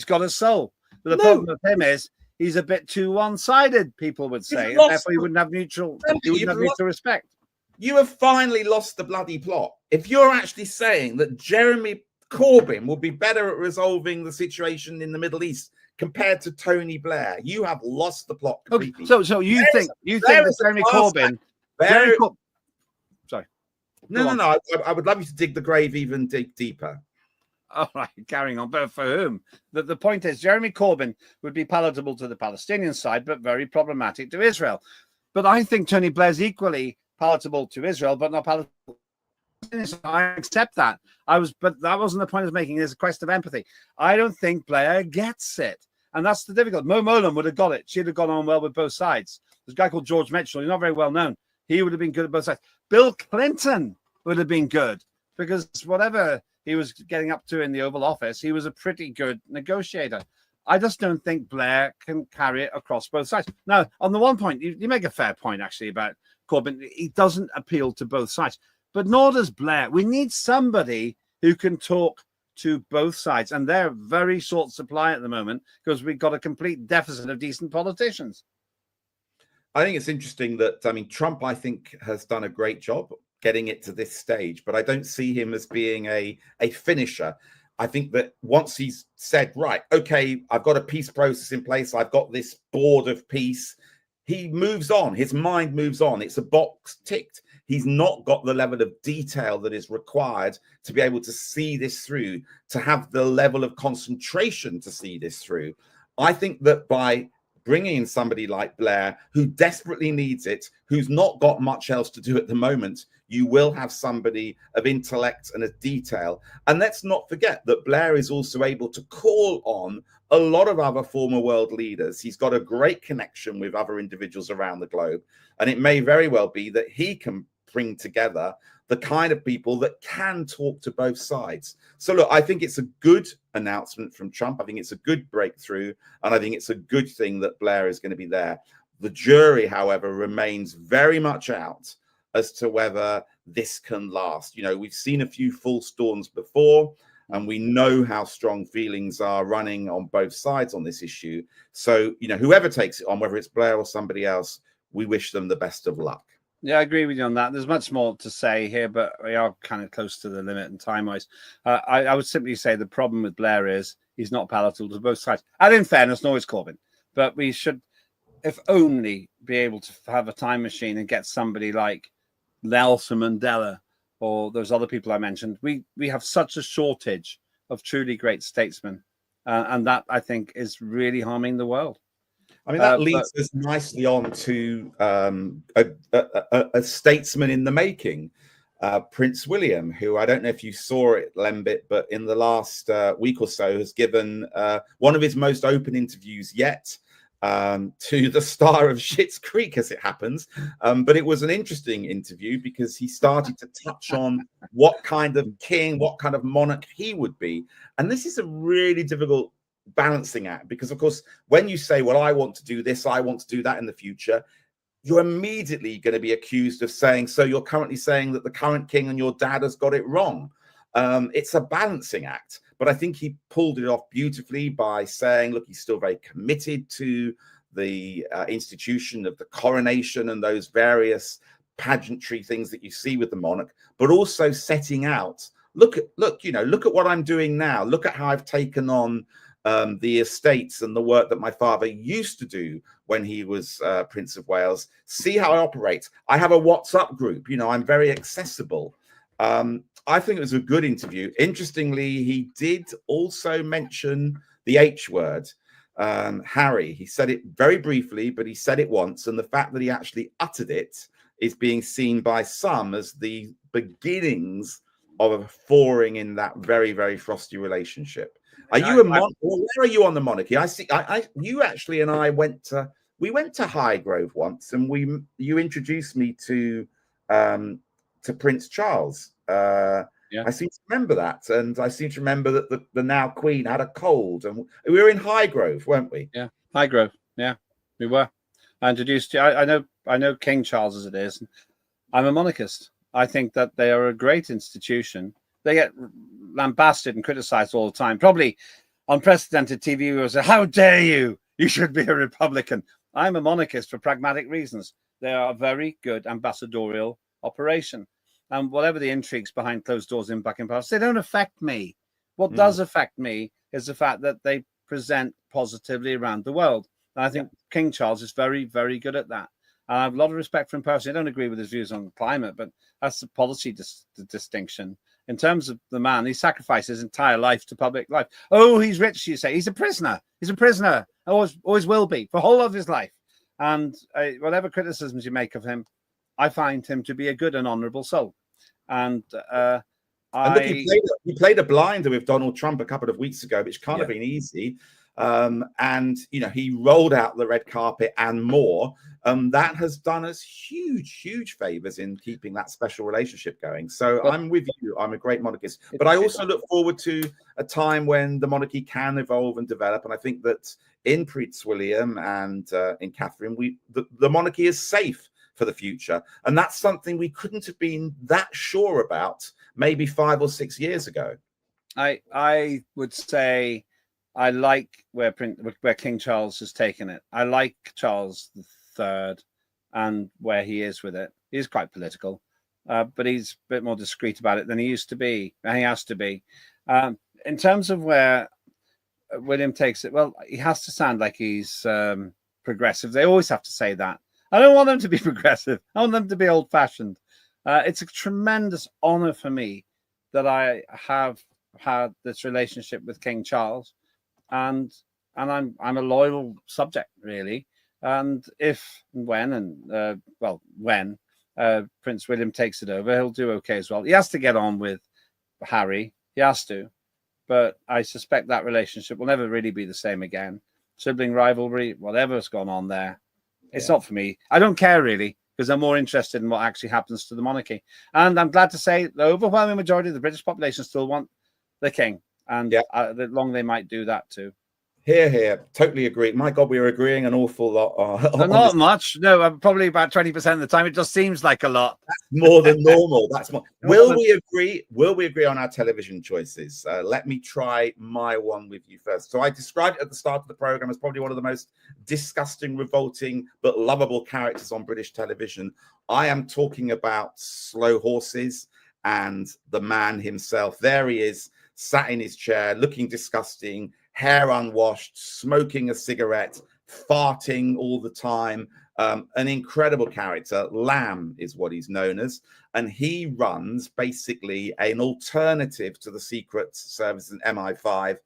got a soul. But the problem with him is he's a bit too one-sided, people would say, and therefore he wouldn't have neutral respect. you have finally lost the bloody plot. If you're actually saying that Jeremy Corbyn will be better at resolving the situation in the Middle East compared to Tony Blair, you have lost the plot completely. Okay, so you think that Jeremy Corbyn, sorry. No. I would love you to dig the grave even deeper. All right, carrying on. But for whom? The point is, Jeremy Corbyn would be palatable to the Palestinian side, but very problematic to Israel. But I think Tony Blair's equally palatable to Israel, but not palatable. I accept that. But that wasn't the point I was making. There's a question of empathy. I don't think Blair gets it. And that's the difficult. Mo Molan would have got it. She'd have gone on well with both sides. There's a guy called George Mitchell. He's not very well known. He would have been good at both sides. Bill Clinton would have been good because whatever he was getting up to in the Oval Office, he was a pretty good negotiator. I just don't think Blair can carry it across both sides. Now, on the one point, you make a fair point, actually, about Corbyn. He doesn't appeal to both sides, but nor does Blair. We need somebody who can talk to both sides, and they're very short supply at the moment because we've got a complete deficit of decent politicians. I think it's interesting that, Trump, I think, has done a great job getting it to this stage, but I don't see him as being a finisher. I think that once he's said, right, okay, I've got a peace process in place, I've got this board of peace, he moves on. His mind moves on. It's a box ticked. He's not got the level of detail that is required to be able to see this through, to have the level of concentration to see this through. I think that by bringing in somebody like Blair, who desperately needs it, who's not got much else to do at the moment, you will have somebody of intellect and of detail. And let's not forget that Blair is also able to call on a lot of other former world leaders. He's got a great connection with other individuals around the globe. And it may very well be that he can bring together the kind of people that can talk to both sides. So look, I think it's a good announcement from Trump. I think it's a good breakthrough. And I think it's a good thing that Blair is going to be there. The jury, however, remains very much out as to whether this can last. You know, we've seen a few false dawns before, and we know how strong feelings are running on both sides on this issue. So, you know, whoever takes it on, whether it's Blair or somebody else, we wish them the best of luck. Yeah, I agree with you on that. There's much more to say here, but we are kind of close to the limit and time-wise. I would simply say the problem with Blair is he's not palatable to both sides. And in fairness, nor is Corbyn. But we should, if only, be able to have a time machine and get somebody like Nelson Mandela or those other people I mentioned. We have such a shortage of truly great statesmen. And that, I think, is really harming the world. I mean, that leads us nicely on to a statesman in the making, Prince William, who I don't know if you saw it, Lembit, but in the last week or so has given one of his most open interviews yet to the star of Schitt's Creek, as it happens. But it was an interesting interview because he started to touch on what kind of king, what kind of monarch he would be. And this is a really difficult balancing act, because of course when you say, well, I want to do this, I want to do that in the future, you're immediately going to be accused of saying, so you're currently saying that the current king and your dad has got it wrong. It's a balancing act, but I think he pulled it off beautifully by saying, look, he's still very committed to the institution of the coronation and those various pageantry things that you see with the monarch, but also setting out, look at what I'm doing now, look at how I've taken on the estates and the work that my father used to do when he was Prince of Wales. See how I operate. I have a WhatsApp group. You know, I'm very accessible. I think it was a good interview. Interestingly, he did also mention the H word, Harry. He said it very briefly, but he said it once. And the fact that he actually uttered it is being seen by some as the beginnings of a thawing in that very, very frosty relationship. Are you a monarch? Where are you on the monarchy? I see. You actually and I went to Highgrove once, and you introduced me to Prince Charles. Yeah. I seem to remember that, and I seem to remember that the now Queen had a cold, and we were in Highgrove, weren't we? Yeah, Highgrove. Yeah, we were. I introduced you. I know King Charles as it is. I'm a monarchist. I think that they are a great institution. They get lambasted and criticized all the time. Probably unprecedented TV viewers say, how dare you? You should be a Republican. I'm a monarchist for pragmatic reasons. They are a very good ambassadorial operation. And whatever the intrigues behind closed doors in Buckingham Palace, they don't affect me. What does affect me is the fact that they present positively around the world. And I think King Charles is very, very good at that. And I have a lot of respect for him personally. I don't agree with his views on climate, but that's the policy distinction. In terms of the man, he sacrificed his entire life to public life. Oh, he's rich, you say. He's a prisoner. He's a prisoner. Always will be for the whole of his life. And whatever criticisms you make of him, I find him to be a good and honourable soul. And look, he played a blinder with Donald Trump a couple of weeks ago, which can't have been easy. And he rolled out the red carpet and more. That has done us huge favors in keeping that special relationship going. So I'm with you. I'm a great monarchist, but I also look forward to a time when the monarchy can evolve and develop. And I think that in Prince William and in Catherine, the monarchy is safe for the future, and that's something we couldn't have been that sure about maybe 5 or 6 years ago. I would say I like where King Charles has taken it. I like Charles III and where he is with it. He's quite political, but he's a bit more discreet about it than he used to be. And he has to be. In terms of where William takes it, well, he has to sound like he's progressive. They always have to say that. I don't want them to be progressive. I want them to be old-fashioned. It's a tremendous honor for me that I have had this relationship with King Charles, and I'm a loyal subject, really. And when Prince William takes it over, he'll do okay as well. He has to get on with Harry. He has to, but I suspect that relationship will never really be the same again. Sibling rivalry, whatever's gone on there. It's not for me. I don't care really, because I'm more interested in what actually happens to the monarchy. And I'm glad to say the overwhelming majority of the British population still want the king, and long they might do that too. Here. Totally agree. My God, we are agreeing an awful lot. Not much. No, probably about 20% of the time. It just seems like a lot. That's more than normal. That's more. Will we agree? Will we agree on our television choices? Let me try my one with you first. So I described it at the start of the program as probably one of the most disgusting, revolting, but lovable characters on British television. I am talking about Slow Horses and the man himself. There he is, sat in his chair, looking disgusting, hair unwashed, smoking a cigarette, farting all the time. An incredible character. Lamb is what he's known as. And he runs basically an alternative to the Secret Service and MI5.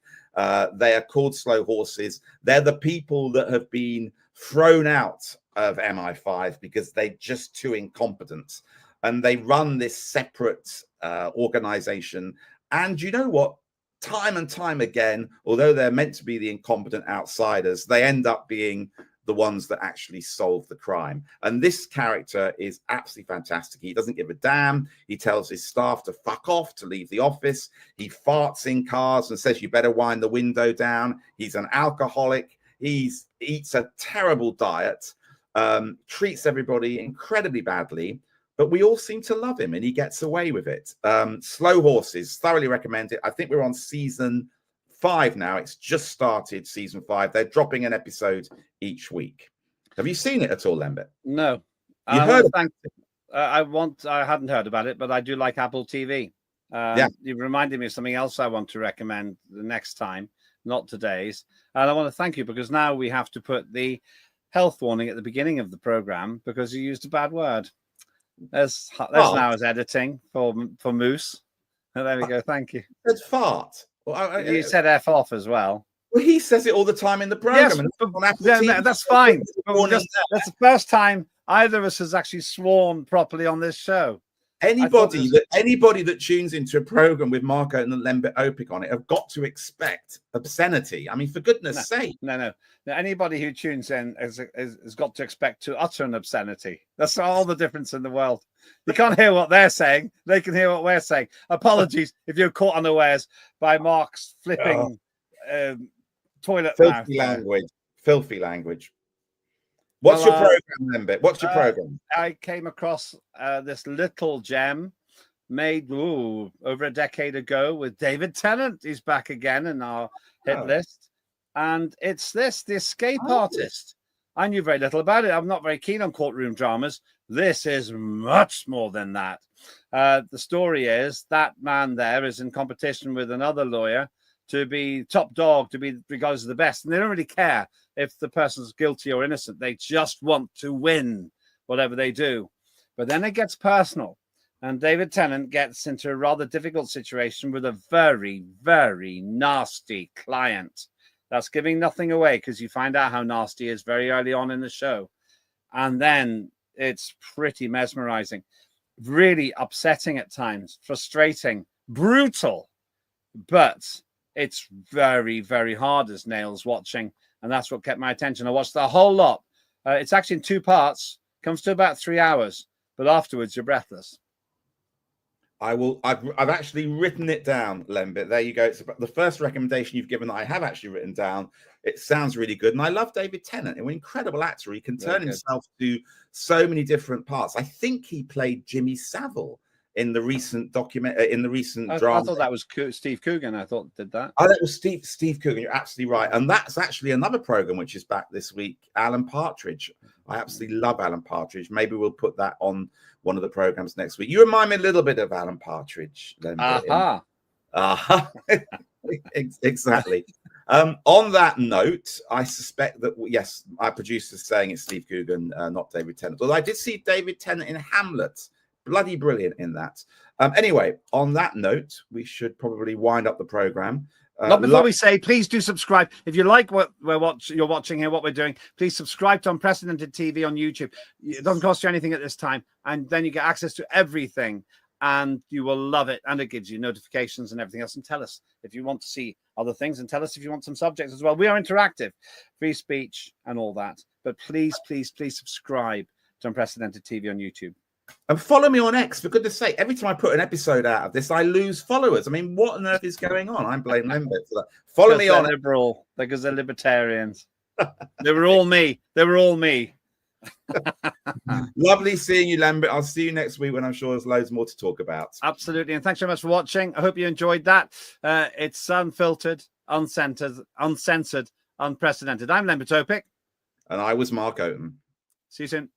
They are called Slow Horses. They're the people that have been thrown out of MI5 because they're just too incompetent. And they run this separate organization. And you know what? Time and time again, although they're meant to be the incompetent outsiders, they end up being the ones that actually solve the crime. And this character is absolutely fantastic. He doesn't give a damn. He tells his staff to fuck off, to leave the office. He farts in cars and says, you better wind the window down. He's an alcoholic. He eats a terrible diet, treats everybody incredibly badly. But we all seem to love him, and he gets away with it. Slow Horses, thoroughly recommend it. I think we're on season 5 now. It's just started season 5. They're dropping an episode each week. Have you seen it at all, Lembit? No. You heard? I hadn't heard about it, but I do like Apple TV. You reminded me of something else I want to recommend the next time, not today's. And I want to thank you, because now we have to put the health warning at the beginning of the program because you used a bad word. There's now his editing for Moose. And there we go. Thank you. It's fart. Well, you said F off as well. Well, he says it all the time in the program. Yes, that's fine. That's the first time either of us has actually sworn properly on this show. Anybody that tunes into a program with Mark Oaten and Lembit Öpik on it have got to expect obscenity. I mean, for goodness sake. No. Anybody who tunes in has got to expect to utter an obscenity. That's all the difference in the world. You can't hear what they're saying. They can hear what we're saying. Apologies if you're caught unawares by Mark's flipping toilet filthy mouth. Filthy language. What's your program, Lembit? What's your program? I came across this little gem made over a decade ago with David Tennant. He's back again in our hit list. And it's The Escape Artist. I knew very little about it. I'm not very keen on courtroom dramas. This is much more than that. The story is that man there is in competition with another lawyer to be top dog, to be regarded as the best. And they don't really care if the person's guilty or innocent. They just want to win whatever they do. But then it gets personal. And David Tennant gets into a rather difficult situation with a very, very nasty client. That's giving nothing away because you find out how nasty he is very early on in the show. And then it's pretty mesmerizing, really upsetting at times, frustrating, brutal. But it's very, very hard as Nail's watching. And that's what kept my attention. I watched the whole lot. It's actually in 2 parts, comes to about 3 hours. But afterwards, you're breathless. I've actually written it down, Lembit. There you go. It's the first recommendation you've given that I have actually written down. It sounds really good. And I love David Tennant. He's an incredible actor. He can turn himself to so many different parts. I think he played Jimmy Savile in the recent drama. I thought that was Steve Coogan. I thought did that. Oh, that was Steve Coogan. You're absolutely right. And that's actually another program which is back this week, Alan Partridge. I absolutely love Alan Partridge. Maybe we'll put that on one of the programs next week. You remind me a little bit of Alan Partridge. Exactly. On that note, I suspect that, yes, our producer's saying it's Steve Coogan, not David Tennant. Although I did see David Tennant in Hamlet. Bloody brilliant in that. Anyway, on that note, we should probably wind up the program. Not before we say, please do subscribe. If you like what you're watching here, what we're doing, please subscribe to Unprecedented TV on YouTube. It doesn't cost you anything at this time. And then you get access to everything and you will love it. And it gives you notifications and everything else. And tell us if you want to see other things and tell us if you want some subjects as well. We are interactive, free speech and all that. But please, please, please subscribe to Unprecedented TV on YouTube. And follow me on X, for goodness sake. Every time I put an episode out of this, I lose followers. I mean, what on earth is going on? I'm blaming Lembit for that. Follow me on liberal, because they're libertarians. They were all me. They were all me. Lovely seeing you, Lembit. I'll see you next week when I'm sure there's loads more to talk about. Absolutely. And thanks very much for watching. I hope you enjoyed that. It's unfiltered, uncensored, unprecedented. I'm Lembit Öpik. And I was Mark Oaten. See you soon.